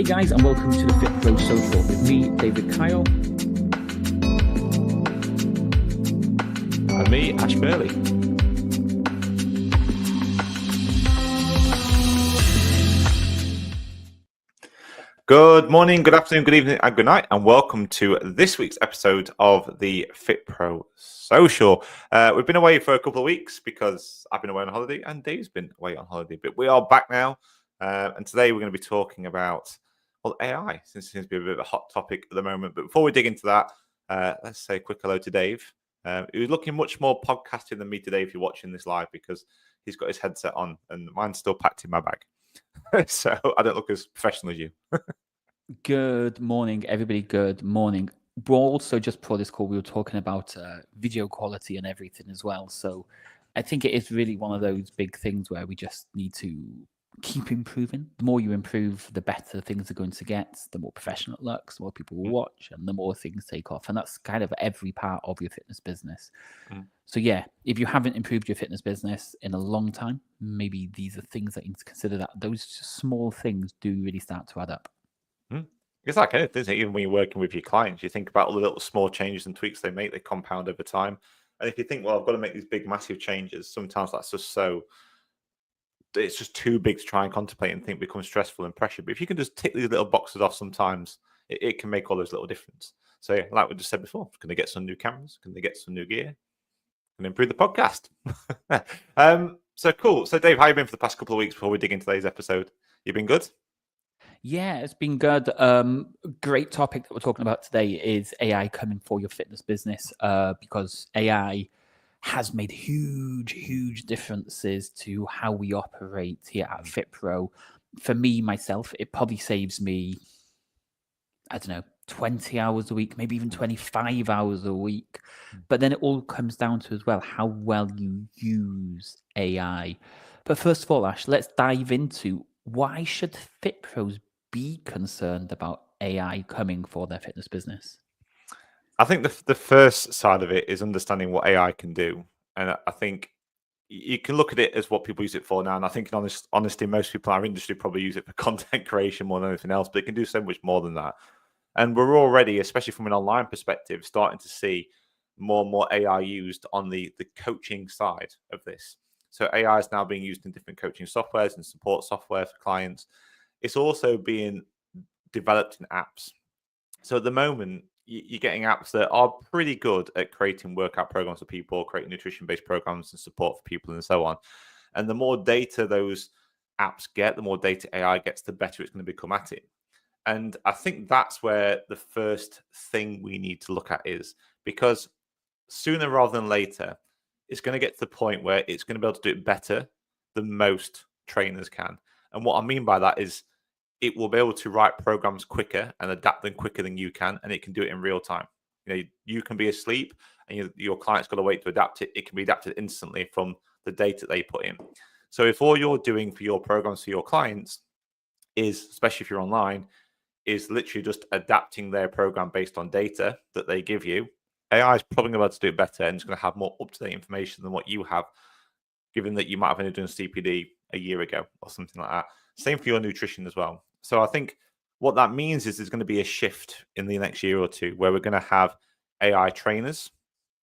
Hey guys, and welcome to the FitPro Social with me, David Kyle. And me, Ash Burley. Good morning, good afternoon, good evening, and good night, and welcome to this week's episode of the FitPro Social. We've been away for a couple of weeks because I've been away on holiday and Dave's been away on holiday, but we are back now, and today we're going to be talking about AI, since it seems to be a bit of a hot topic at the moment. But before we dig into that, let's say a quick hello to Dave. He was looking much more podcasting than me today if you're watching this live, because he's got his headset on and mine's still packed in my bag. So I don't look as professional as you. Good morning, everybody. Good morning. We're also, just before this call, we were talking about video quality and everything as well. So I think it is really one of those big things where we just need to keep improving. The more you improve, the better things are going to get, the more professional it looks, the more people will watch, and the more things take off. And that's kind of every part of your fitness business. So yeah, if you haven't improved your fitness business in a long time, maybe these are things that you need to consider, that those small things do really start to add up. It's like anything, isn't it? Even when you're working with your clients, you think about all the little small changes and tweaks they make, they compound over time. And if you think, well, I've got to make these big, massive changes, sometimes that's just it's just too big to try and contemplate and think becomes stressful and pressure. But if you can just tick these little boxes off sometimes, it can make all those little difference. So yeah, like we just said before, can they get some new cameras? Can they get some new gear? Can they improve the podcast? So cool. So Dave, how have you been for the past couple of weeks before we dig into today's episode? You been good? Yeah, it's been good. Great topic that we're talking about today is AI coming for your fitness business, because AI has made huge differences to how we operate here at FitPro. For me, myself, it probably saves me, 20 hours a week, maybe even 25 hours a week. But then it all comes down to as well how well you use AI. But first of all, Ash, let's dive into why should FitPros be concerned about AI coming for their fitness business? I think the first side of it is understanding what AI can do. And I think you can look at it as what people use it for now. And I think in honesty, most people in our industry probably use it for content creation more than anything else, but it can do so much more than that. And we're already, especially from an online perspective, starting to see more and more AI used on the coaching side of this. So AI is now being used in different coaching softwares and support software for clients. It's also being developed in apps. So at the moment, you're getting apps that are pretty good at creating workout programs for people, creating nutrition-based programs and support for people and so on. And the more data those apps get, the more data AI gets, the better it's going to become at it. And I think that's where the first thing we need to look at is, because sooner rather than later, it's going to get to the point where it's going to be able to do it better than most trainers can. And what I mean by that is it will be able to write programs quicker and adapt them quicker than you can, and it can do it in real time. You can be asleep and your client's got to wait to adapt it. It can be adapted instantly from the data they put in. So if all you're doing for your programs for your clients is, especially if you're online, is literally just adapting their program based on data that they give you, AI is probably going to be able to do it better, and it's going to have more up-to-date information than what you have, given that you might have only done CPD a year ago or something like that. Same for your nutrition as well. So I think what that means is there's going to be a shift in the next year or two where we're going to have AI trainers,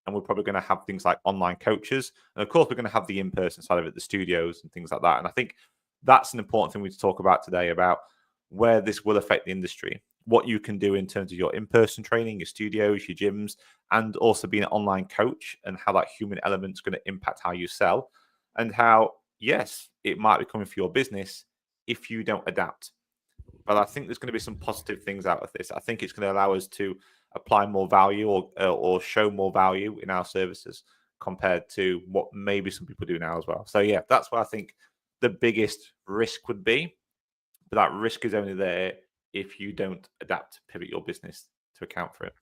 and we're probably going to have things like online coaches. And of course, we're going to have the in-person side of it, the studios and things like that. And I think that's an important thing we need to talk about today, about where this will affect the industry, what you can do in terms of your in-person training, your studios, your gyms, and also being an online coach, and how that human element is going to impact how you sell, and how, yes, it might be coming for your business if you don't adapt. But I think there's going to be some positive things out of this. I think it's going to allow us to apply more value or show more value in our services compared to what maybe some people do now as well. So yeah, that's what I think the biggest risk would be. But that risk is only there if you don't adapt, pivot your business to account for it.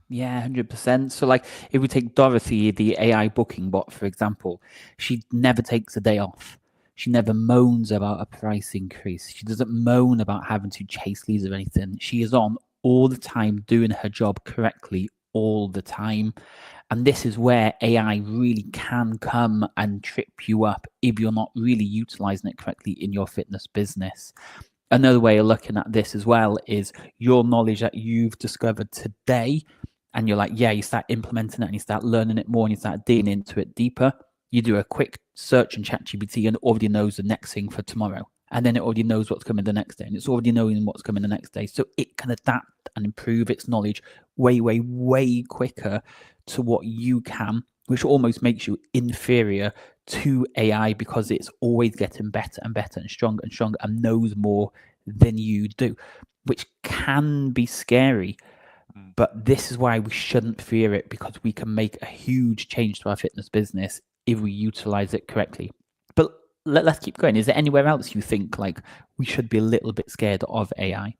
Yeah, 100%. So like if we take Dorothy, the AI booking bot, for example, she never takes a day off. She never moans about a price increase. She doesn't moan about having to chase leads or anything. She is on all the time, doing her job correctly all the time. And this is where AI really can come and trip you up if you're not really utilizing it correctly in your fitness business. another way of looking at this as well is your knowledge that you've discovered today, and you're like, yeah, you start implementing it and you start learning it more and you start digging into it deeper. You do a quick search in ChatGPT and it already knows the next thing for tomorrow. And then it already knows what's coming the next day, and it's already knowing what's coming the next day. So it can adapt and improve its knowledge way, way, way quicker to what you can, which almost makes you inferior to AI because it's always getting better and better and stronger and knows more than you do, which can be scary. But this is why we shouldn't fear it, because we can make a huge change to our fitness business if we utilize it correctly. But let's keep going. Is there anywhere else you think like we should be a little bit scared of AI?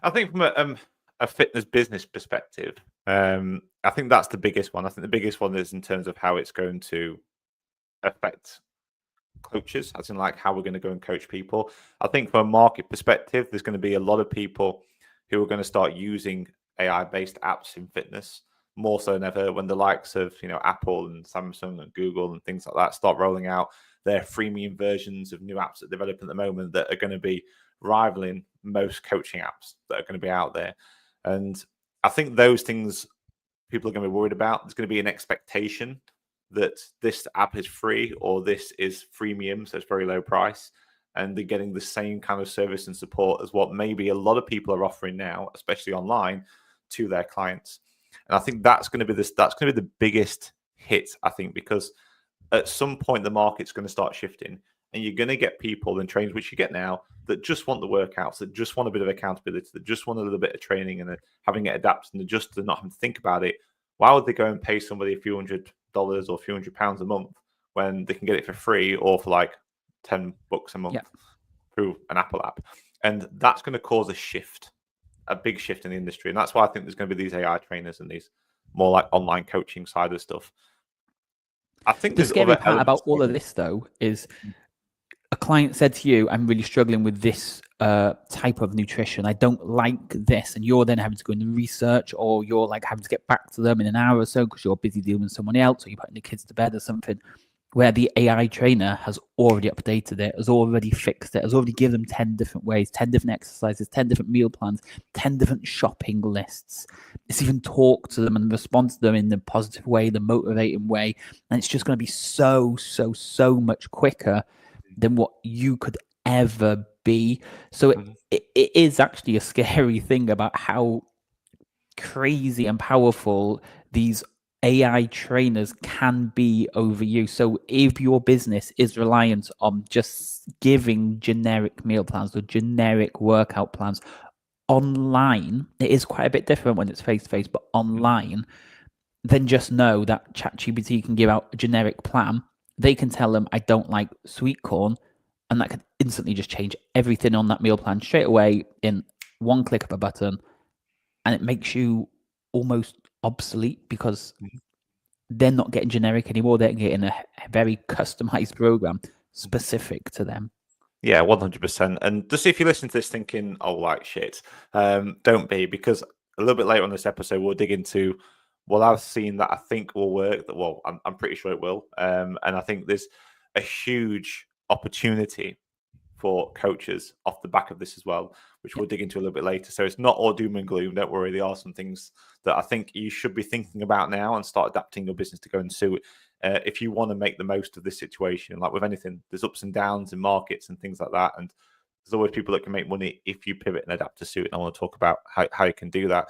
I think from a fitness business perspective, I think that's the biggest one. I think the biggest one is in terms of how it's going to affect coaches, as in like how we're going to go and coach people. I think from a market perspective, there's going to be a lot of people who are going to start using AI-based apps in fitness more so than ever, when the likes of Apple and Samsung and Google and things like that start rolling out their freemium versions of new apps that develop at the moment that are going to be rivaling most coaching apps that are going to be out there. And I think those things people are going to be worried about. There's going to be an expectation that this app is free or this is freemium, so it's very low price, and they're getting the same kind of service and support as what maybe a lot of people are offering now, especially online, to their clients. And I think that's going to be the biggest hit, I think, because at some point the market's going to start shifting, and you're going to get people and trainers, which you get now, that just want the workouts, that just want a bit of accountability, that just want a little bit of training and having it adapted, and they're not having to think about it. Why would they go and pay somebody a few $100 or a few £100 a month when they can get it for free or for like $10 a month through an Apple app? And that's going to cause a big shift in the industry. And that's why I think there's going to be these AI trainers and these more like online coaching side of stuff. I think the there's scary other part elements about all of this, though, is a client said to you, I'm really struggling with this type of nutrition. I don't like this. And you're then having to go and research, or you're like having to get back to them in an hour or so because you're busy dealing with someone else, or you're putting the kids to bed or something, where the AI trainer has already updated it, has already fixed it, has already given them 10 different ways, 10 different exercises, 10 different meal plans, 10 different shopping lists. It's even talked to them and respond to them in the positive way, the motivating way. And it's just going to be so much quicker than what you could ever be. So it is actually a scary thing about how crazy and powerful these AI trainers can be over you. So if your business is reliant on just giving generic meal plans or generic workout plans online, it is quite a bit different when it's face to face, but online, then just know that ChatGPT can give out a generic plan. They can tell them, I don't like sweet corn, and that can instantly just change everything on that meal plan straight away in one click of a button. And it makes you almost obsolete because they're not getting generic anymore. They're getting a very customized program specific to them. Yeah, 100%. And just if you listen to this thinking, oh, like shit, don't be, because a little bit later on this episode, we'll dig into what I've seen that I think will work. That, well, I'm pretty sure it will. And I think there's a huge opportunity for coaches off the back of this as well, which we'll dig into a little bit later. So it's not all doom and gloom. Don't worry. There are some things that I think you should be thinking about now and start adapting your business to go and suit. If you want to make the most of this situation, like with anything, there's ups and downs in markets and things like that. And there's always people that can make money if you pivot and adapt to suit. And I want to talk about how you can do that.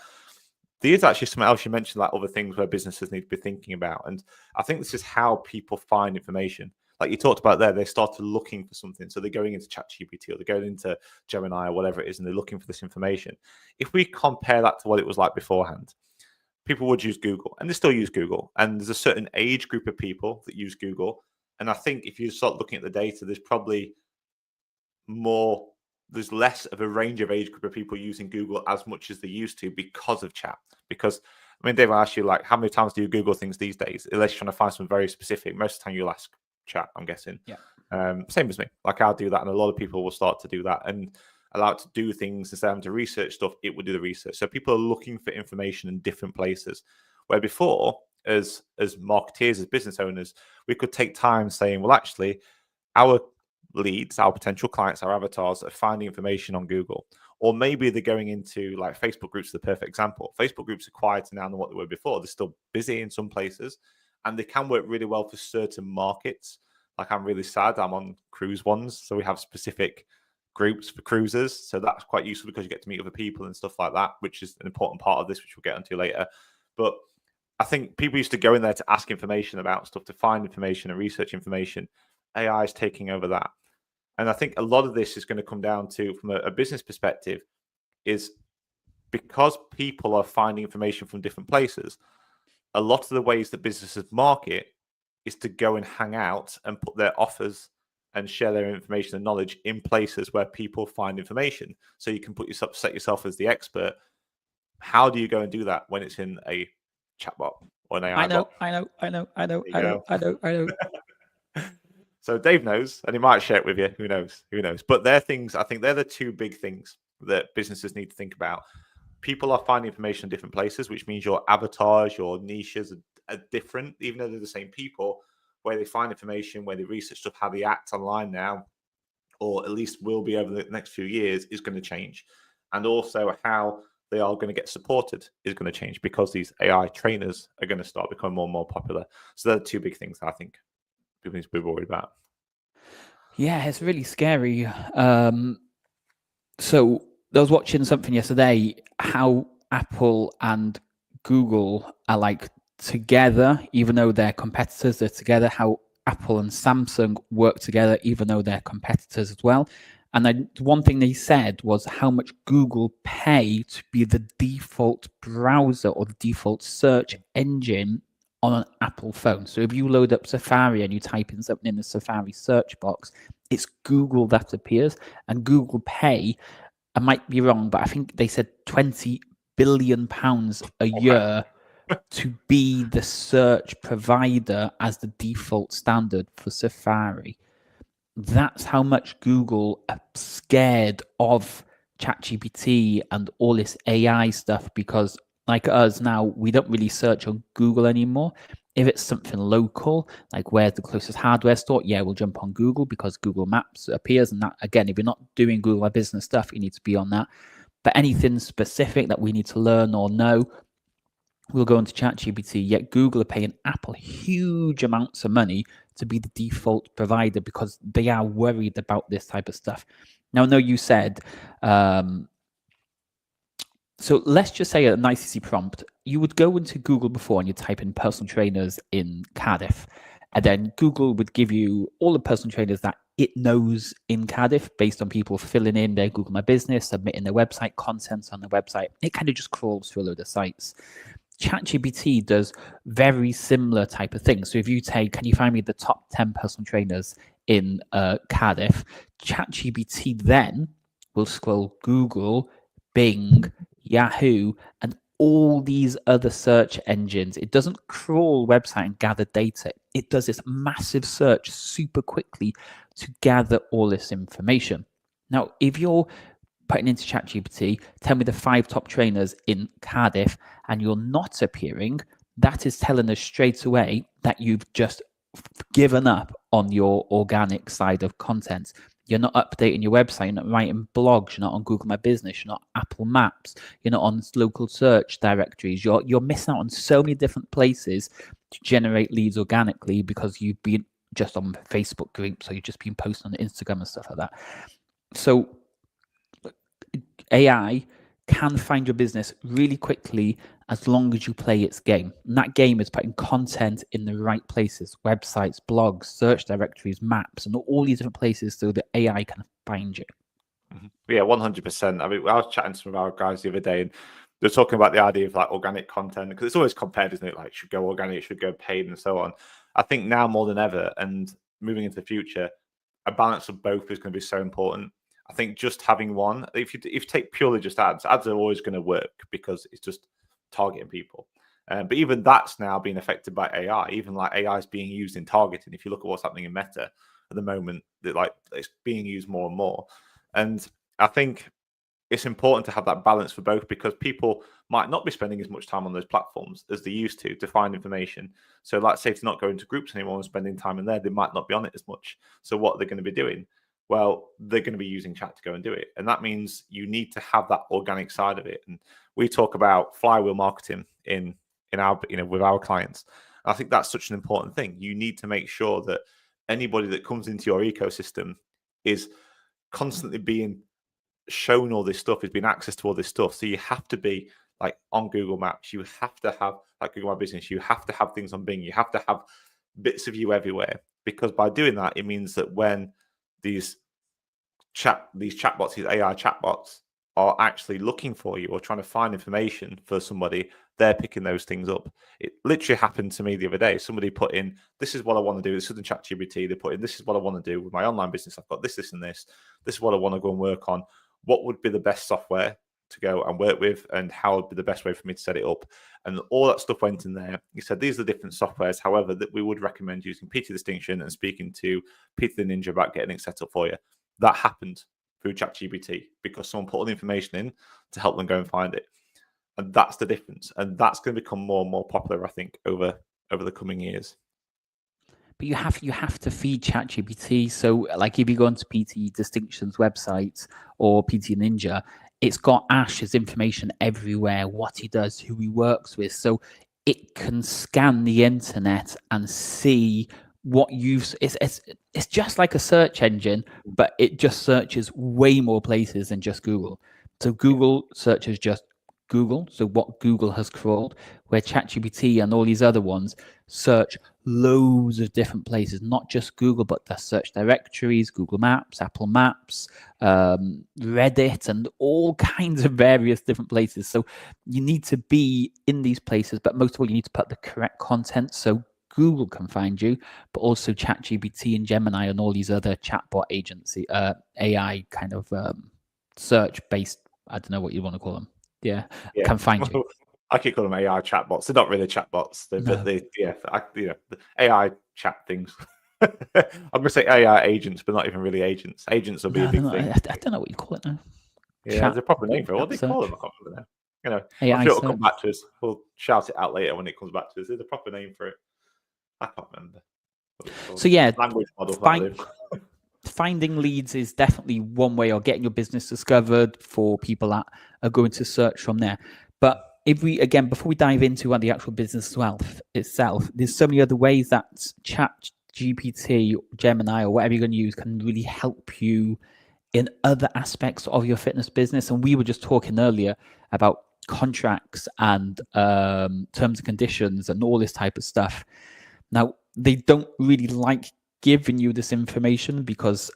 There's actually something else you mentioned, like other things where businesses need to be thinking about. And I think this is how people find information. Like you talked about there, they started looking for something. So they're going into ChatGPT or they're going into Gemini or whatever it is, and they're looking for this information. If we compare that to what it was like beforehand, people would use Google, and they still use Google. And there's a certain age group of people that use Google. And I think if you start looking at the data, there's less of a range of age group of people using Google as much as they used to because of chat. Because, I mean, Dave, I asked you, like, how many times do you Google things these days? Unless you're trying to find something very specific. Most of the time you'll ask chat, I'm guessing. Yeah. Same as me. Like, I'll do that, and a lot of people will start to do that and allow it to do things instead of having to research stuff. It will do the research. So people are looking for information in different places. Where before, as marketeers, as business owners, we could take time saying, well, actually, our leads, our potential clients, our avatars, are finding information on Google. Or maybe they're going into, like, Facebook groups, the perfect example. Facebook groups are quieter now than what they were before. They're still busy in some places, and they can work really well for certain markets. Like, I'm really sad I'm on cruise ones, so we have specific groups for cruisers. So that's quite useful because you get to meet other people and stuff like that, which is an important part of this, which we'll get into later. But I think people used to go in there to ask information about stuff, to find information and research information. AI is taking over that. And I think a lot of this is going to come down to, from a business perspective, is because people are finding information from different places, a lot of the ways that businesses market is to go and hang out and put their offers and share their information and knowledge in places where people find information. So you can set yourself as the expert. How do you go and do that when it's in a chatbot or an AI bot? I know. So Dave knows, and he might share it with you. Who knows? Who knows? But they're things, I think they're the two big things that businesses need to think about. People are finding information in different places, which means your avatars, your niches are different, even though they're the same people. Where they find information, where they research stuff, how they act online now, or at least will be over the next few years, is going to change. And also how they are going to get supported is going to change, because these AI trainers are going to start becoming more and more popular. So they're the two big things I think people need to be worried about. Yeah, it's really scary. So I was watching something yesterday, how Apple and Google are like together, even though they're competitors, they're together. How Apple and Samsung work together, even though they're competitors as well. And one thing they said was how much Google pay to be the default browser or the default search engine on an Apple phone. So if you load up Safari and you type in something in the Safari search box, it's Google that appears, and Google pay, I might be wrong, but I think they said £20 billion a year to be the search provider as the default standard for Safari. That's how much Google are scared of ChatGPT and all this AI stuff, because like us now, we don't really search on Google anymore. If it's something local, like where's the closest hardware store, yeah, we'll jump on Google because Google Maps appears. And that, again, if you're not doing Google My Business stuff, you need to be on that. But anything specific that we need to learn or know, we'll go into ChatGPT. Yet Google are paying Apple huge amounts of money to be the default provider because they are worried about this type of stuff. Now, I know you said, so let's just say a nice easy prompt. You would go into Google before and you type in personal trainers in Cardiff. And then Google would give you all the personal trainers that it knows in Cardiff based on people filling in their Google My Business, submitting their website contents on the website. It kind of just crawls through a load of sites. ChatGPT does very similar type of things. So if you take, can you find me the top 10 personal trainers in Cardiff? ChatGPT then will scroll Google, Bing, Yahoo, and all these other search engines. It doesn't crawl website and gather data. It does this massive search super quickly to gather all this information. Now, if you're putting into ChatGPT, tell me the 5 top trainers in Cardiff, and you're not appearing, that is telling us straight away that you've just given up on your organic side of content. You're not updating your website, you're not writing blogs, you're not on Google My Business, you're not Apple Maps, you're not on local search directories. You're missing out on so many different places to generate leads organically because you've been just on Facebook groups, or you've just been posting on Instagram and stuff like that. So AI can find your business really quickly as long as you play its game. And that game is putting content in the right places: websites, blogs, search directories, maps, and all these different places so that AI can find you. Yeah, 100%. I mean, I was chatting to some of our guys the other day, and they're talking about the idea of like organic content, because it's always compared, isn't it? Like, should go organic, should go paid, and so on. I think now more than ever, and moving into the future, a balance of both is going to be so important. I think just having one, if you take purely just ads are always going to work because it's just targeting people. But even that's now being affected by AI. Even like AI is being used in targeting. If you look at what's happening in Meta at the moment, that like it's being used more and more. And I think it's important to have that balance for both, because people might not be spending as much time on those platforms as they used to find information. So let's say to not go into groups anymore and spending time in there, they might not be on it as much. So what are they going to be doing? well, they're going to be using chat to go and do it. And that means you need to have that organic side of it. And we talk about flywheel marketing in our, with our clients. I think that's such an important thing. You need to make sure that anybody that comes into your ecosystem is constantly being shown all this stuff, is being access to all this stuff. So you have to be like on Google Maps, you have to have like Google My Business, you have to have things on Bing, you have to have bits of you everywhere. Because by doing that, it means that when these chatbots, these AI chatbots, are actually looking for you or trying to find information for somebody, they're picking those things up. It literally happened to me the other day. Somebody put in, this is what I want to do. This is in ChatGPT. They put in, this is what I want to do with my online business. I've got this, this, and this. This is what I want to go and work on. What would be the best software to go and work with, and how would be the best way for me to set it up? And all that stuff went in there. He said, these are the different softwares, however, that we would recommend using PT Distinction and speaking to Peter the Ninja about getting it set up for you. That happened through ChatGPT because someone put all the information in to help them go and find it. And that's the difference. And that's going to become more and more popular, I think, over the coming years. But you have to feed ChatGPT. So, like, if you go onto PT Distinction's website or PT Ninja, it's got Ash's information everywhere, what he does, who he works with. So it can scan the internet and see what you've. It's just like a search engine, but it just searches way more places than just Google. So Google searches just Google, so what Google has crawled, where ChatGPT and all these other ones search loads of different places, not just Google, but the search directories, Google Maps, Apple Maps, Reddit, and all kinds of various different places. So you need to be in these places, but most of all, you need to put the correct content so Google can find you, but also ChatGPT and Gemini and all these other chatbot agency, AI kind of search-based, I don't know what you want to call them. Yeah, can find you. I keep calling them AI chatbots. They're not really chatbots. But the AI chat things. I'm going to say AI agents, but not even really agents. Agents will be a big thing. I don't know what you call it now. Yeah, there's a proper name for it. What do they call them? I can't remember now. I'm sure it'll come back to us. We'll shout it out later when it comes back to us. There's a proper name for it. I can't remember. So yeah, language model. Finding leads is definitely one way, or getting your business discovered for people that are going to search from there. But if we, again, before we dive into the actual business itself, there's so many other ways that ChatGPT, Gemini, or whatever you're going to use can really help you in other aspects of your fitness business. And we were just talking earlier about contracts and terms and conditions and all this type of stuff. Now, they don't really like giving you this information because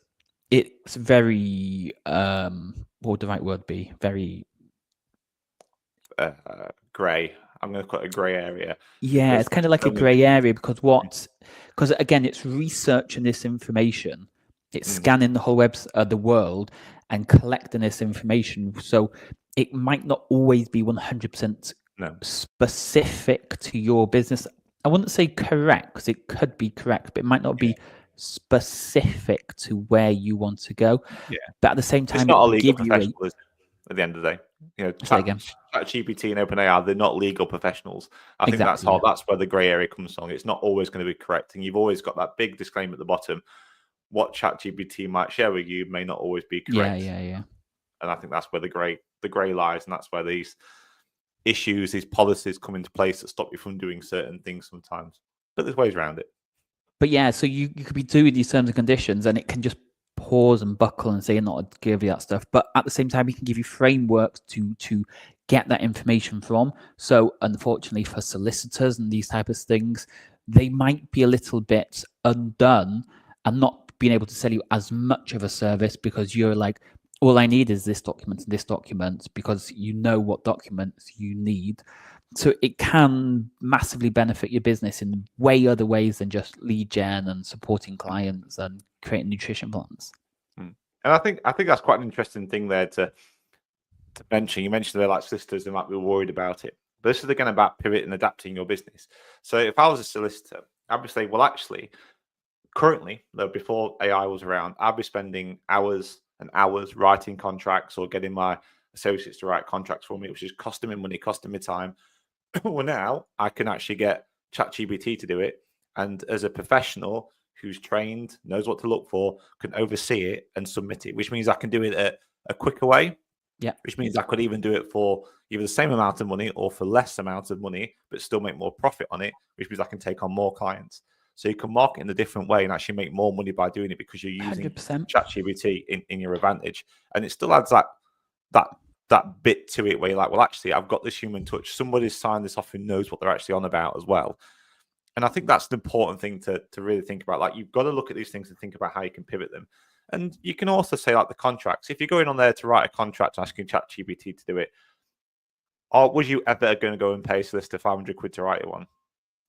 it's very what would the right word be? Very gray. I'm going to put a gray area. Yeah, it's kind of like a gray area because again, it's researching this information, it's scanning the whole the world and collecting this information. So it might not always be 100% specific to your business. I wouldn't say correct, because it could be correct, but it might not be specific to where you want to go. Yeah. But at the same time, it's not a legal professional, at the end of the day. ChatGPT and OpenAI, they're not legal professionals. I think that's where the grey area comes from. It's not always going to be correct. And you've always got that big disclaimer at the bottom. What ChatGPT might share with you may not always be correct. Yeah. And I think that's where the grey lies, and that's where these issues, these policies come into place that stop you from doing certain things sometimes. But there's ways around it. But yeah, so you could be doing these terms and conditions, and it can just pause and buckle and say not to give you that stuff. But at the same time, it can give you frameworks to get that information from. So unfortunately for solicitors and these type of things, they might be a little bit undone and not being able to sell you as much of a service because you're like, all I need is this document and this document, because you know what documents you need. So it can massively benefit your business in way other ways than just lead gen and supporting clients and creating nutrition plans. And I think that's quite an interesting thing there to mention. You mentioned they're like sisters, they might be worried about it. But this is again about pivot and adapting your business. So if I was a solicitor, I'd be saying, well, actually, currently, though, before AI was around, I'd be spending hours and hours writing contracts or getting my associates to write contracts for me, which is costing me money, costing me time. Well, now I can actually get ChatGPT to do it. And as a professional, who's trained, knows what to look for, can oversee it and submit it, which means I can do it at a quicker way. Yeah. Which means I could even do it for either the same amount of money or for less amount of money, but still make more profit on it, which means I can take on more clients. So you can market in a different way and actually make more money by doing it because you're using 100%. ChatGPT in your advantage. And it still adds that bit to it where you're like, well, actually, I've got this human touch. Somebody's signed this off who knows what they're actually on about as well. And I think that's an important thing to really think about. Like, you've got to look at these things and think about how you can pivot them. And you can also say, like, the contracts. If you're going on there to write a contract asking ChatGPT to do it, or was you ever going to go and pay a solicitor 500 quid to write it one?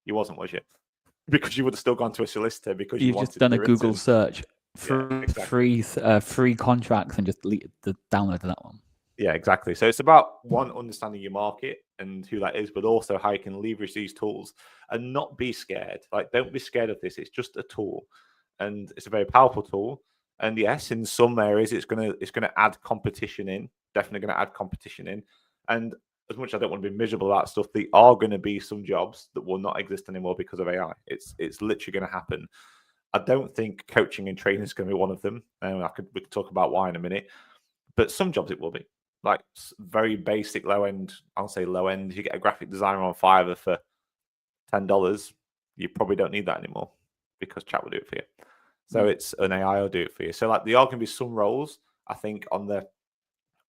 You wasn't, was you? Because you would have still gone to a solicitor because You've just done a Google written. search for exactly. free contracts and just deleted the download of that one. Yeah, exactly. So it's about, one, understanding your market and who that is, but also how you can leverage these tools and not be scared. Like, don't be scared of this. It's just a tool, and it's a very powerful tool. And yes, in some areas, it's gonna add competition in. Definitely going to add competition in. And as much as I don't want to be miserable about stuff, there are going to be some jobs that will not exist anymore because of AI. It's literally going to happen. I don't think coaching and training is going to be one of them. And we could talk about why in a minute. But some jobs it will be. Like, very basic low end. I'll say low end. If you get a graphic designer on Fiverr for $10, you probably don't need that anymore because chat will do it for you. So it's an AI will do it for you. So, like, there are going to be some roles, I think, on the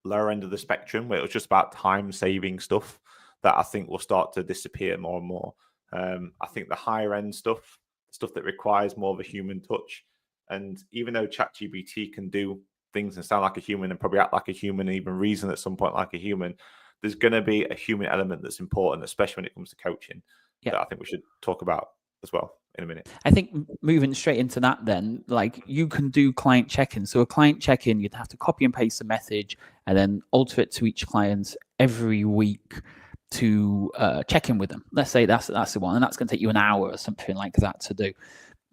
lower end of the spectrum where it was just about time saving stuff that I think will start to disappear more and more. I think the higher end stuff that requires more of a human touch, and even though ChatGPT can do things and sound like a human and probably act like a human and even reason at some point like a human, there's going to be a human element that's important, especially when it comes to coaching, that I think we should talk about as well in a minute. I think moving straight into that, then, like, you can do client check-in. So a client check-in, you'd have to copy and paste the message and then alter it to each client every week to check in with them. Let's say that's the one, and that's going to take you an hour or something like that to do.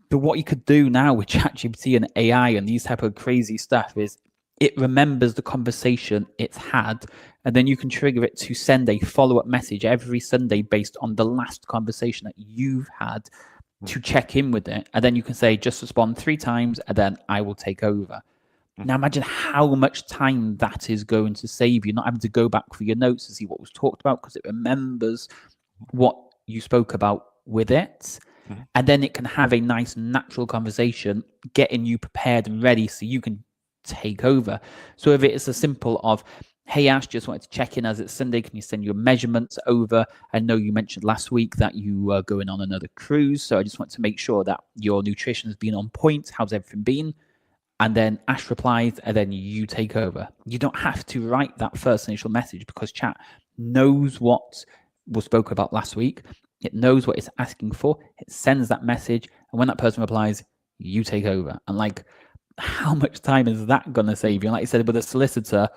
But what you could do now with ChatGPT and AI and these type of crazy stuff is it remembers the conversation it's had, and then you can trigger it to send a follow-up message every Sunday based on the last conversation that you've had to check in with it. And then you can say, just respond 3 times, and then I will take over. Now, imagine how much time that is going to save you, not having to go back for your notes to see what was talked about, because it remembers what you spoke about with it. And then it can have a nice natural conversation, getting you prepared and ready so you can take over. So if it's as simple of, hey, Ash, just wanted to check in as it's Sunday. Can you send your measurements over? I know you mentioned last week that you are going on another cruise. So I just want to make sure that your nutrition has been on point. How's everything been? And then Ash replies, and then you take over. You don't have to write that first initial message because chat knows what was spoke about last week. It knows what it's asking for. It sends that message. And when that person replies, you take over. And like, how much time is that going to save you? And like you said, with a solicitor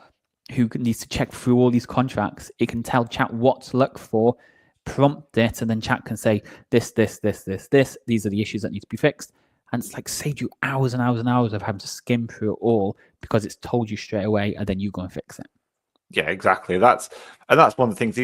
who needs to check through all these contracts, it can tell chat what to look for, prompt it, and then chat can say this. These are the issues that need to be fixed. And it's like saved you hours and hours and hours of having to skim through it all because it's told you straight away, and then you go and fix it. Yeah, exactly. That's one of the things.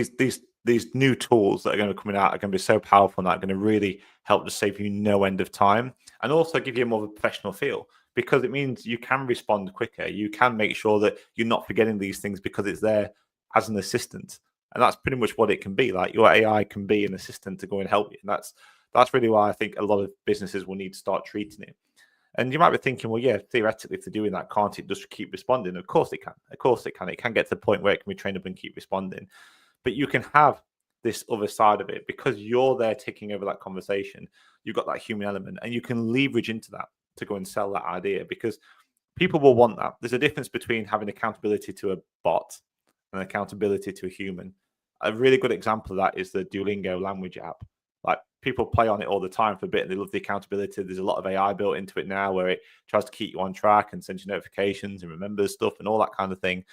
These new tools that are going to be coming out are going to be so powerful and that are going to really help to save you no end of time, and also give you more of a professional feel, because it means you can respond quicker. You can make sure that you're not forgetting these things because it's there as an assistant, and that's pretty much what it can be. Like, your AI can be an assistant to go and help you, and that's really why I think a lot of businesses will need to start treating it. And you might be thinking, well, yeah, theoretically, if they're doing that, can't it just keep responding? Of course it can. Of course it can. It can get to the point where it can be trained up and keep responding. But you can have this other side of it because you're there taking over that conversation. You've got that human element, and you can leverage into that to go and sell that idea, because people will want that. There's a difference between having accountability to a bot and accountability to a human. A really good example of that is the Duolingo language app. Like, people play on it all the time for a bit and they love the accountability. There's a lot of AI built into it now where it tries to keep you on track and sends you notifications and remembers stuff and all that kind of thing.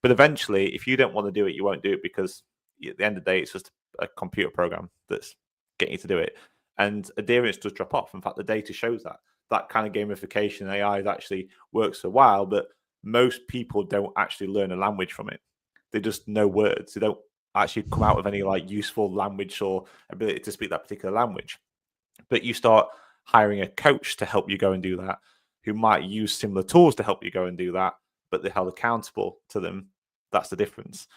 But eventually, if you don't want to do it, you won't do it, because at the end of the day, it's just a computer program that's getting you to do it. And adherence does drop off. In fact, the data shows that kind of gamification AI actually works for a while, but most people don't actually learn a language from it. They just know words. They don't actually come out with any like useful language or ability to speak that particular language. But you start hiring a coach to help you go and do that, who might use similar tools to help you go and do that, but they're held accountable to them. That's the difference,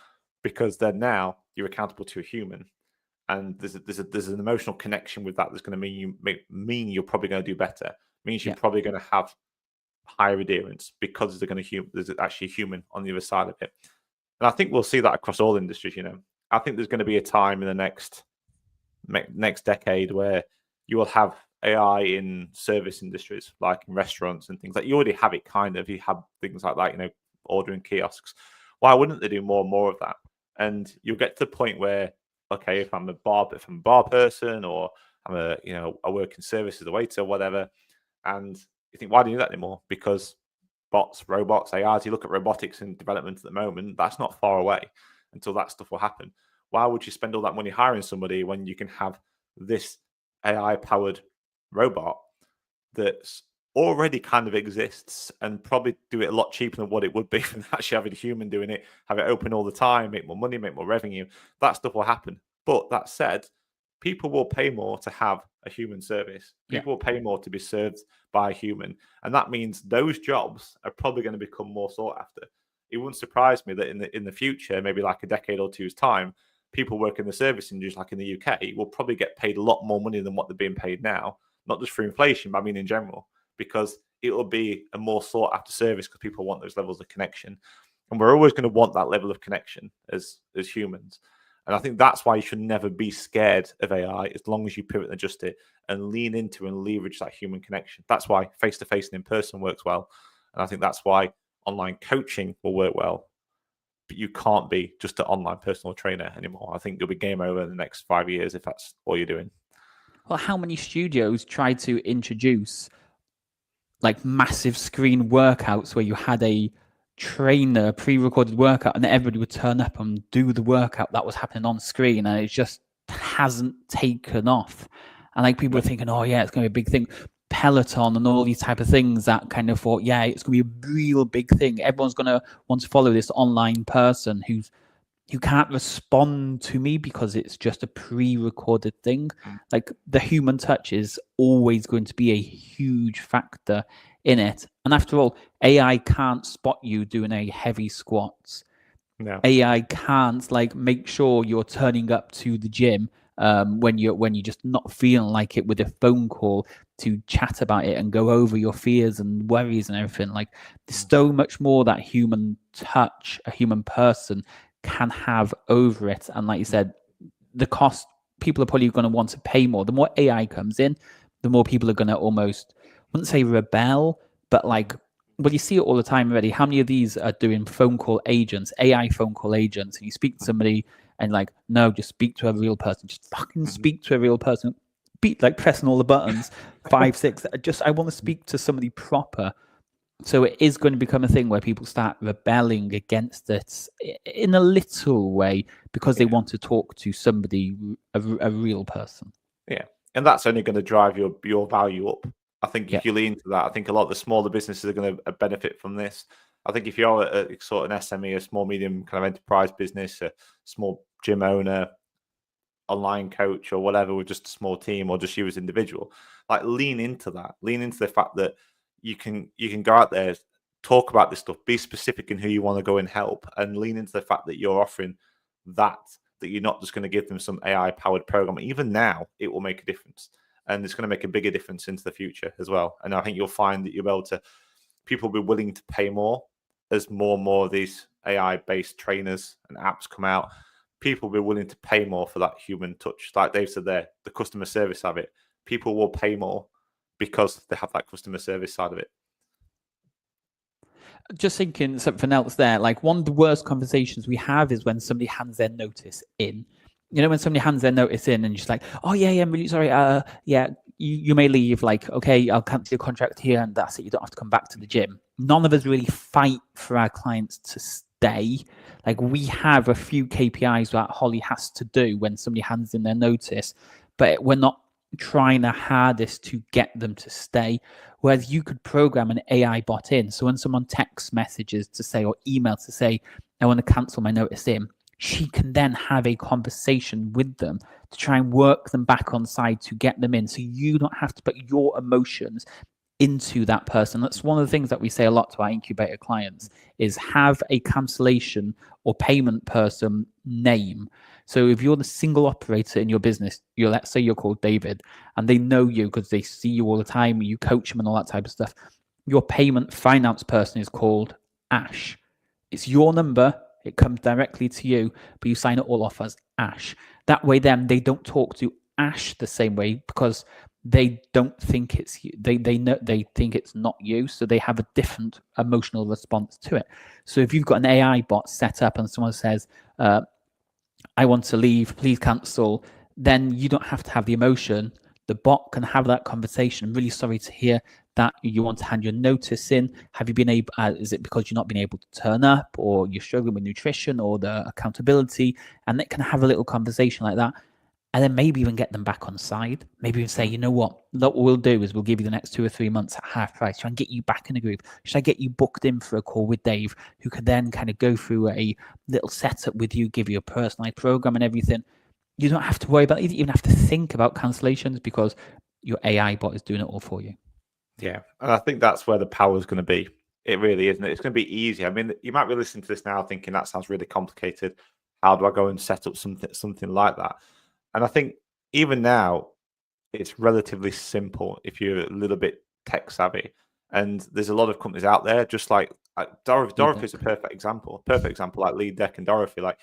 because then now you're accountable to a human, and there's an emotional connection with that that's going to mean you're probably going to do better. Means you're probably going to have higher adherence because there's actually a human on the other side of it. And I think we'll see that across all industries. I think there's going to be a time in the next decade where you will have AI in service industries, like in restaurants and things like. You already have it kind of. You have things like that, ordering kiosks. Why wouldn't they do more and more of that? And you'll get to the point where, okay, if I'm a bar person, or I'm I work in service as a waiter or whatever, and you think, why do you do that anymore? Because bots, robots, AI, as you look at robotics and development at the moment, that's not far away until that stuff will happen. Why would you spend all that money hiring somebody when you can have this AI-powered robot that's already kind of exists and probably do it a lot cheaper than what it would be than actually having a human doing it, have it open all the time, make more money, make more revenue? That stuff will happen. But that said, people will pay more to have a human service. People will pay more to be served by a human. And that means those jobs are probably going to become more sought after. It wouldn't surprise me that in the future, maybe like a decade or two's time, people working in the service industry, like in the UK, will probably get paid a lot more money than what they're being paid now, not just for inflation, but I mean in general, because it will be a more sought after service because people want those levels of connection. And we're always going to want that level of connection as humans. And I think that's why you should never be scared of AI, as long as you pivot and adjust it and lean into and leverage that human connection. That's why face-to-face and in-person works well. And I think that's why online coaching will work well. But you can't be just an online personal trainer anymore. I think you'll be game over in the next 5 years if that's all you're doing. Well, how many studios tried to introduce like massive screen workouts where you had a trainer pre-recorded workout and everybody would turn up and do the workout that was happening on screen, and it just hasn't taken off. And like people are thinking, oh yeah, it's going to be a big thing. Peloton and all these type of things that kind of thought, yeah, it's going to be a real big thing. Everyone's going to want to follow this online person who can't respond to me because it's just a pre-recorded thing. Like the human touch is always going to be a huge factor in it. And after all, AI can't spot you doing a heavy squats. No. AI can't like make sure you're turning up to the gym when you're just not feeling like it with a phone call to chat about it and go over your fears and worries and everything. Like there's so much more that human touch, a human person can have over it. And like you said, the cost, people are probably going to want to pay more. The more AI comes in, the more people are going to almost, I wouldn't say rebel, but like, well, you see it all the time already. How many of these are doing phone call agents, AI phone call agents? And you speak to somebody and like, no, just speak to a real person. Just fucking speak to a real person. Beat like pressing all the buttons, 5, 6. I want to speak to somebody proper. So it is going to become a thing where people start rebelling against it in a little way because they want to talk to somebody, a real person. Yeah, and that's only going to drive your value up. I think if you lean into that, I think a lot of the smaller businesses are going to benefit from this. I think if you're a sort of an SME, a small, medium kind of enterprise business, a small gym owner, online coach or whatever with just a small team, or just you as individual, like lean into that. Lean into the fact that you can go out there, talk about this stuff, be specific in who you want to go and help, and lean into the fact that you're offering that you're not just going to give them some AI powered program. Even now, it will make a difference, and it's going to make a bigger difference into the future as well. And I think you'll find that you'll be able to, people will be willing to pay more as more and more of these AI based trainers and apps come out. People will be willing to pay more for that human touch. Like Dave said there, the customer service of it, people will pay more because they have that customer service side of it. Just thinking something else there, like one of the worst conversations we have is when somebody hands their notice in. You know, when somebody hands their notice in and you're just like, oh yeah, I'm really sorry. Yeah, you may leave. Like, okay, I'll cancel your contract here and that's it. You don't have to come back to the gym. None of us really fight for our clients to stay. Like we have a few KPIs that Holly has to do when somebody hands in their notice, but we're not trying our hardest to get them to stay. Whereas you could program an AI bot in. So when someone texts messages to say, or emails to say, I want to cancel my notice in, she can then have a conversation with them to try and work them back on side to get them in. So you don't have to put your emotions into that person. That's one of the things that we say a lot to our incubator clients is have a cancellation or payment person name. So if you're the single operator in your business, let's say you're called David and they know you because they see you all the time, you coach them and all that type of stuff. Your payment finance person is called Ash. It's your number. It comes directly to you, but you sign it all off as Ash. That way, then they don't talk to Ash the same way because they don't think it's you. They think it's not you, so they have a different emotional response to it. So if you've got an AI bot set up and someone says, "I want to leave, please cancel," then you don't have to have the emotion. The bot can have that conversation. I'm really sorry to hear that you want to hand your notice in. Have you been able? Is it because you're not been able to turn up, or you're struggling with nutrition or the accountability? And it can have a little conversation like that, and then maybe even get them back on side. Maybe even say, you know what we'll do is we'll give you the next 2 or 3 months at half price, try and get you back in the groove. Should I get you booked in for a call with Dave, who can then kind of go through a little setup with you, give you a personalized program and everything. You don't have to worry about it. You don't even have to think about cancellations because your AI bot is doing it all for you. Yeah, and I think that's where the power is going to be. It really isn't. It's going to be easy. I mean, you might be listening to this now thinking that sounds really complicated. How do I go and set up something like that? And I think even now, it's relatively simple if you're a little bit tech savvy. And there's a lot of companies out there, just like Dorothy is a perfect example. Like Lead Deck and Dorothy. Like,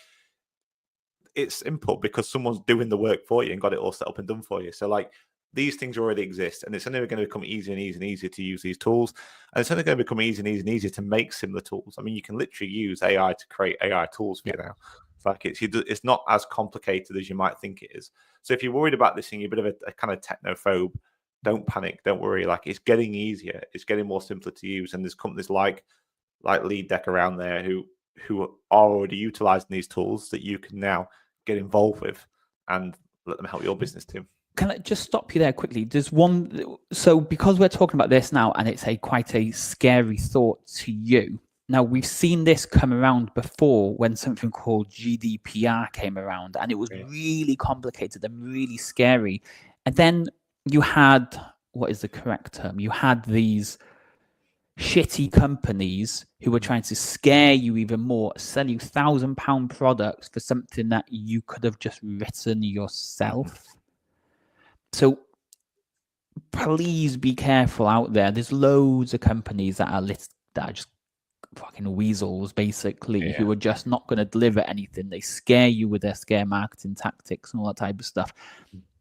it's simple because someone's doing the work for you and got it all set up and done for you. So like, these things already exist, and it's only going to become easier and easier and easier to use these tools. And it's only going to become easier and easier and easier to make similar tools. I mean, you can literally use AI to create AI tools for you now. It's like it's not as complicated as you might think it is. So if you're worried about this and you're a bit of a kind of technophobe, don't panic, don't worry. Like, it's getting easier, it's getting more simpler to use, and there's companies like Lead Deck around there who are already utilizing these tools that you can now get involved with and let them help your business too. Can I just stop you there quickly? There's one. So because we're talking about this now, and it's quite a scary thought to you. Now, we've seen this come around before when something called GDPR came around, and it was really complicated and really scary. And then you had, what is the correct term? You had these shitty companies who were trying to scare you even more, sell you £1,000 products for something that you could have just written yourself. So please be careful out there. There's loads of companies that are just fucking weasels, basically, who are just not going to deliver anything. They scare you with their scare marketing tactics and all that type of stuff.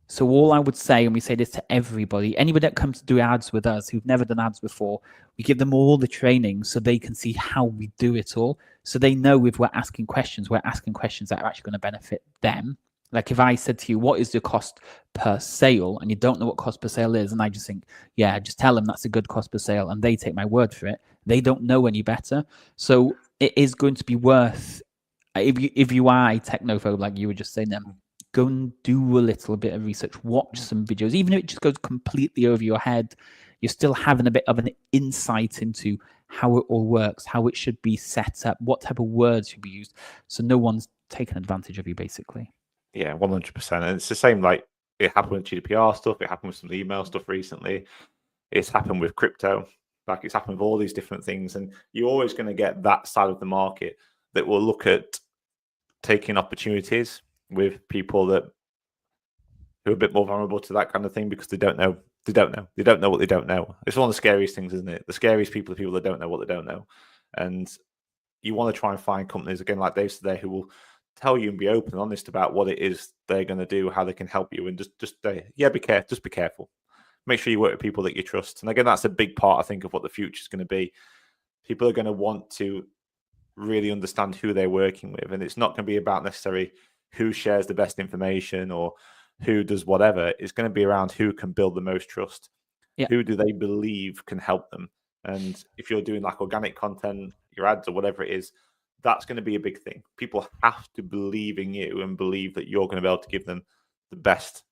So all I would say, and we say this to everybody, anybody that comes to do ads with us who've never done ads before, we give them all the training so they can see how we do it all. So they know if we're asking questions that are actually going to benefit them. Like if I said to you, what is the cost per sale? And you don't know what cost per sale is. And I just think, yeah, just tell them that's a good cost per sale. And they take my word for it. They don't know any better. So it is going to be worth, if you are a technophobe, like you were just saying them, go and do a little bit of research, watch some videos. Even if it just goes completely over your head, you're still having a bit of an insight into how it all works, how it should be set up, what type of words should be used. So no one's taken advantage of you, basically. Yeah, 100%. And it's the same, like it happened with GDPR stuff, it happened with some email stuff recently, it's happened with crypto, like it's happened with all these different things. And you're always going to get that side of the market that will look at taking opportunities with people that who are a bit more vulnerable to that kind of thing because they don't know what they don't know. It's one of the scariest things, isn't it? The scariest people are people that don't know what they don't know. And you want to try and find companies, again, like Dave said there, who will tell you and be open and honest about what it is they're going to do, how they can help you, and be careful. Make sure you work with people that you trust. And again, that's a big part, I think, of what the future is going to be. People are going to want to really understand who they're working with, and it's not going to be about necessarily who shares the best information or who does whatever. It's going to be around who can build the most trust. Yeah. Who do they believe can help them? And if you're doing like organic content, your ads or whatever it is, that's going to be a big thing. People have to believe in you and believe that you're going to be able to give them the best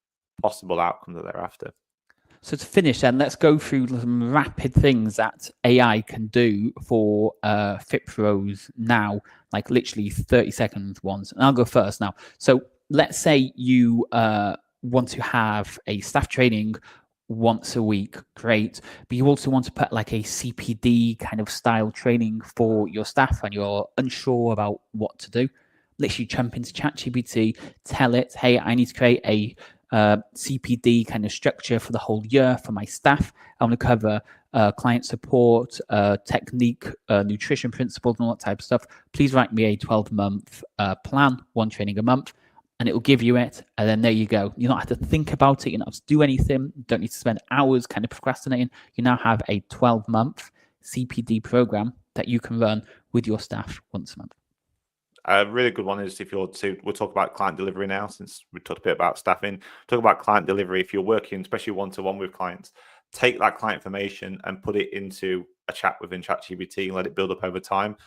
possible outcome that they're after. So to finish then, let's go through some rapid things that AI can do for FitPros now like literally 30-second ones. And I'll go first now. So let's say you want to have a staff training once a week, great. But you also want to put like a CPD kind of style training for your staff and you're unsure about what to do. Literally jump into ChatGPT, tell it, hey, I need to create a CPD kind of structure for the whole year for my staff. I want to cover client support, technique, nutrition principles, and all that type of stuff. Please write me a 12-month plan, one training a month, and it will give you it. And then there you go. You don't have to think about it. You don't have to do anything. You don't need to spend hours kind of procrastinating. You now have a 12-month CPD program that you can run with your staff once a month. A really good one is if we'll talk about client delivery now, since we talked a bit about staffing. Talk about client delivery. If you're working, especially one-to-one with clients, take that client information and put it into a chat within ChatGPT and let it build up over time.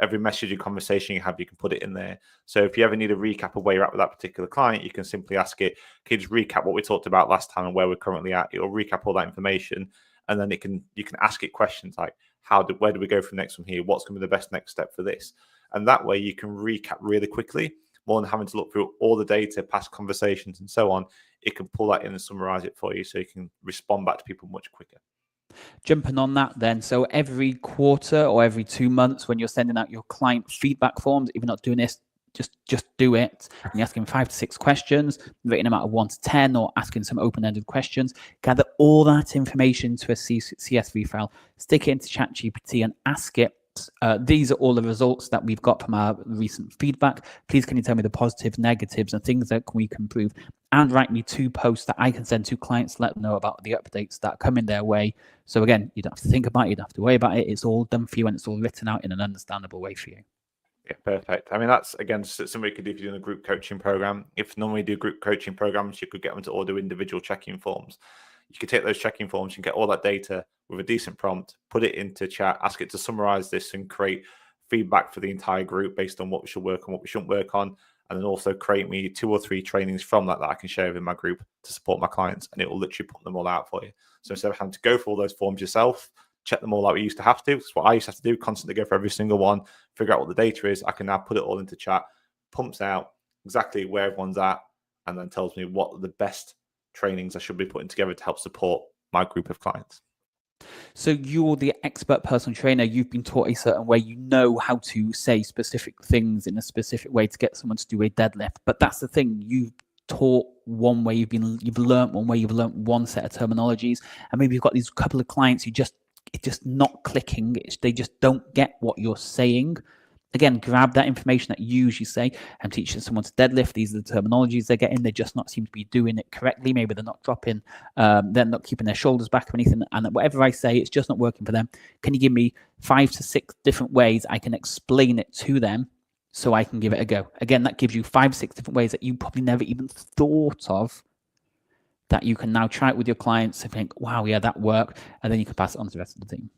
Every message or conversation you have, you can put it in there. So if you ever need a recap of where you're at with that particular client, you can simply ask it, can you just recap what we talked about last time and where we're currently at? It'll recap all that information, and then you can ask it questions like, where do we go from next from here? What's going to be the best next step for this? And that way you can recap really quickly, more than having to look through all the data, past conversations and so on. It can pull that in and summarize it for you so you can respond back to people much quicker. Jumping on that then, so every quarter or every 2 months when you're sending out your client feedback forms, if you're not doing this, just do it. And you're asking 5 to 6 questions, rating them out of 1 to 10, or asking some open-ended questions. Gather all that information to a CSV file, stick it into ChatGPT and ask it, these are all the results that we've got from our recent feedback. Please can you tell me the positives, negatives, and things that we can improve? And write me 2 posts that I can send to clients to let them know about the updates that are coming their way. So again, you don't have to think about it, you don't have to worry about it. It's all done for you and it's all written out in an understandable way for you. Yeah, perfect. I mean, that's, again, something you could do if you're doing a group coaching program. If normally do group coaching programs, you could get them to all do individual check-in forms. You could take those check-in forms and get all that data with a decent prompt, put it into chat, ask it to summarize this and create feedback for the entire group based on what we should work on, what we shouldn't work on, and then also create me 2 or 3 trainings from that I can share within my group to support my clients, and it will literally put them all out for you. So instead of having to go for all those forms yourself, check them all out, we used to have to. It's what I used to have to do, constantly go for every single one, figure out what the data is. I can now put it all into chat, pumps out exactly where everyone's at, and then tells me what the best trainings I should be putting together to help support my group of clients. So you're the expert personal trainer. You've been taught a certain way. You know how to say specific things in a specific way to get someone to do a deadlift. But that's the thing. You've taught one way. You've learned one way. You've learned one set of terminologies. And maybe you've got these couple of clients who it's just not clicking. They just don't get what you're saying. Again, grab that information that you usually say. I'm teaching someone to deadlift. These are the terminologies they're getting. They just not seem to be doing it correctly. Maybe they're not dropping, they're not keeping their shoulders back or anything. And whatever I say, it's just not working for them. Can you give me 5 to 6 different ways I can explain it to them so I can give it a go? Again, that gives you 5 or 6 different ways that you probably never even thought of, that you can now try it with your clients and think, wow, yeah, that worked. And then you can pass it on to the rest of the team.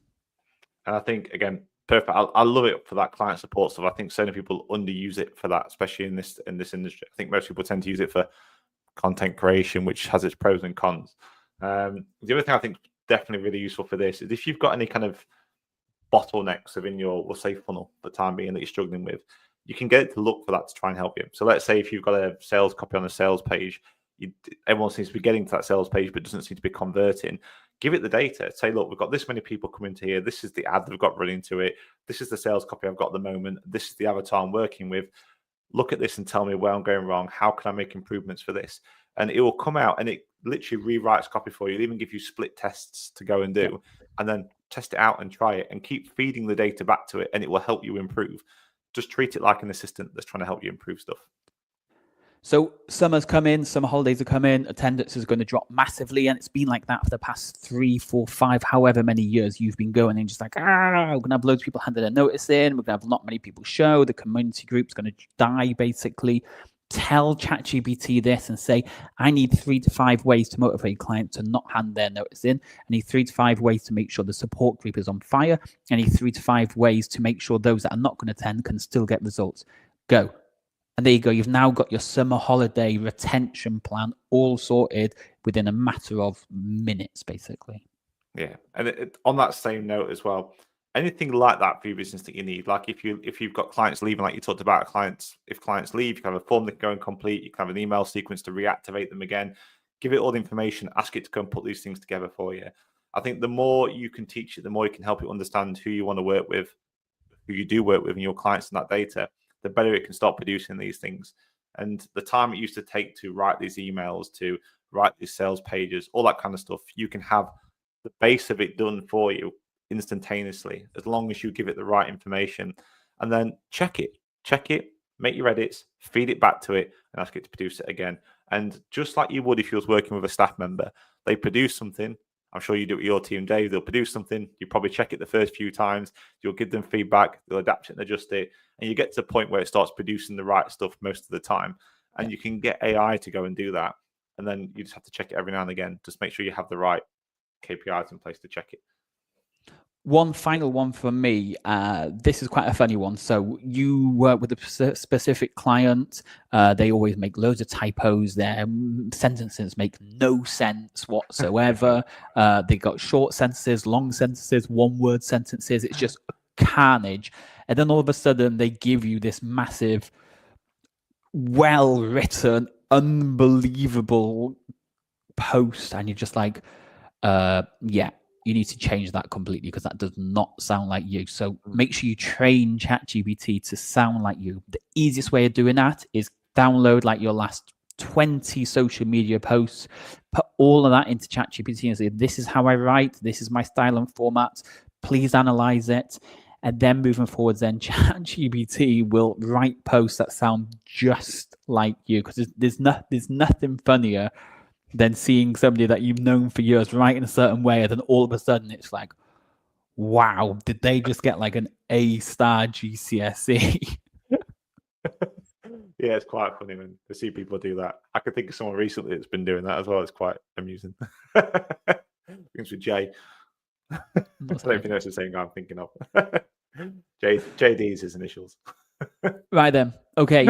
And I think, again, perfect. I love it for that client support stuff. I think so many people underuse it for that, especially in this industry. I think most people tend to use it for content creation, which has its pros and cons. The other thing I think is definitely really useful for this is if you've got any kind of bottlenecks within your, we'll say, funnel for the time being that you're struggling with, you can get it to look for that to try and help you. So let's say if you've got a sales copy on a sales page, everyone seems to be getting to that sales page, but doesn't seem to be converting. Give it the data. Say, look, we've got this many people coming to here. This is the ad they've got running to it. This is the sales copy I've got at the moment. This is the avatar I'm working with. Look at this and tell me where I'm going wrong. How can I make improvements for this? And it will come out and it literally rewrites copy for you. It'll even give you split tests to go and do, and then test it out and try it and keep feeding the data back to it, and it will help you improve. Just treat it like an assistant that's trying to help you improve stuff. So summer's come in, summer holidays are coming, attendance is going to drop massively, and it's been like that for the past 3, 4, 5, however many years you've been going, and just like, we're going to have loads of people handing their notice in, we're going to have not many people show, the community group's going to die, basically. Tell ChatGPT this and say, I need 3 to 5 ways to motivate clients to not hand their notice in. I need 3 to 5 ways to make sure the support group is on fire. I need 3 to 5 ways to make sure those that are not going to attend can still get results. Go. And there you go. You've now got your summer holiday retention plan all sorted within a matter of minutes, basically. Yeah. And on that same note as well, anything like that for your business that you need. Like if you've got clients leaving, like you talked about, if clients leave, you can have a form that can go and complete. You can have an email sequence to reactivate them again. Give it all the information. Ask it to go and put these things together for you. I think the more you can teach it, the more you can help it understand who you want to work with, who you do work with, and your clients and that data, the better it can start producing these things. And the time it used to take to write these emails, to write these sales pages, all that kind of stuff, you can have the base of it done for you instantaneously, as long as you give it the right information, and then check it, make your edits, feed it back to it, and ask it to produce it again. And just like you would if you was working with a staff member, they produce something. I'm sure you do it with your team, Dave. They'll produce something. You probably check it the first few times. You'll give them feedback. They'll adapt it and adjust it. And you get to the point where it starts producing the right stuff most of the time. And you can get AI to go and do that. And then you just have to check it every now and again. Just make sure you have the right KPIs in place to check it. One final one from me. This is quite a funny one. So you work with a specific client. They always make loads of typos. Their sentences make no sense whatsoever. They got short sentences, long sentences, one-word sentences. It's just carnage. And then all of a sudden, they give you this massive, well-written, unbelievable post, and you're just like, yeah. You need to change that completely because that does not sound like you. So make sure you train ChatGPT to sound like you. The easiest way of doing that is download like your last 20 social media posts, put all of that into ChatGPT and say, this is how I write, this is my style and format, please analyze it. And then moving forward, then ChatGPT will write posts that sound just like you, because there's nothing funnier than seeing somebody that you've known for years write in a certain way, and then all of a sudden it's like, wow, did they just get like an A-star GCSE? Yeah, it's quite funny when to see people do that. I could think of someone recently that's been doing that as well. It's quite amusing. Begins with J. I don't know if you know it's the same guy I'm thinking of. JD is his initials. Right then. Okay.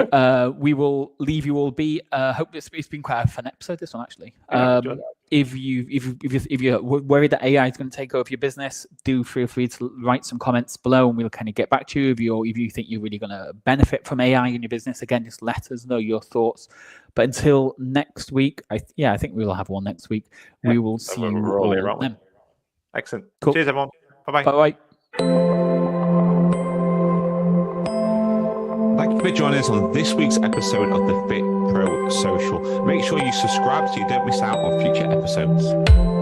We will leave you all be. Hope it's been quite a fun episode, this one actually. If you're worried that AI is going to take over your business, do feel free to write some comments below, and we'll kind of get back to you. If you think you're really going to benefit from AI in your business, again, just let us know your thoughts. But until next week, I think we will have one next week. Yeah, we will see you all then. Excellent. Cool. Cheers, everyone. Bye-bye. Bye-bye. Thank you for joining us on this week's episode of the FitPro Social. Make sure you subscribe so you don't miss out on future episodes.